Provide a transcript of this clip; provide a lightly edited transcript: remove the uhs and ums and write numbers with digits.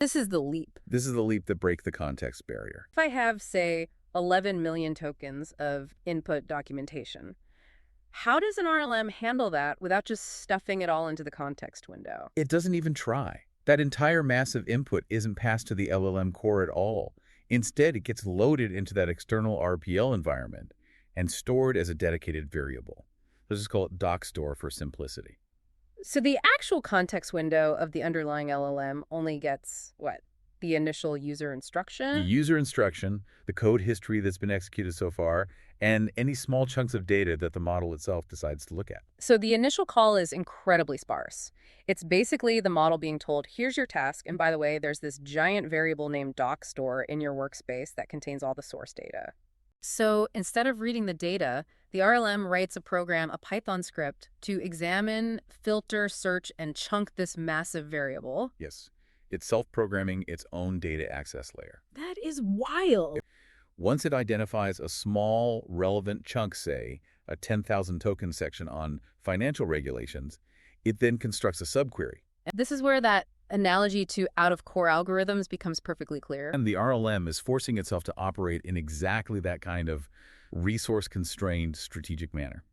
This is the leap. This is the leap that breaks the context barrier. If I have, say, 11 million tokens of input documentation, how does an RLM handle that without just stuffing it all into the context window? It doesn't even try. That entire massive input isn't passed to the LLM core at all. Instead, it gets loaded into that external RPL environment and stored as a dedicated variable. Let's just call it doc store for simplicity. So the actual context window of the underlying LLM only gets, what, the initial user The instruction? user instruction, the code history that's been executed so far, and any small chunks of data that the model itself decides to look at. So the initial call is incredibly sparse. It's basically the model being told, here's your task, and by the way, there's this giant variable named docstore in your workspace that contains all the source data. So instead of reading the data, the RLM writes a program, a Python script, to examine, filter, search, and chunk this massive variable. Yes, it's self-programming its own data access layer. That is wild. Once it identifies a small, relevant chunk, say, a 10,000 token section on financial regulations, it then constructs a subquery. This is where that analogy to out-of-core algorithms becomes perfectly clear. And the RLM is forcing itself to operate in exactly that kind of resource-constrained strategic manner.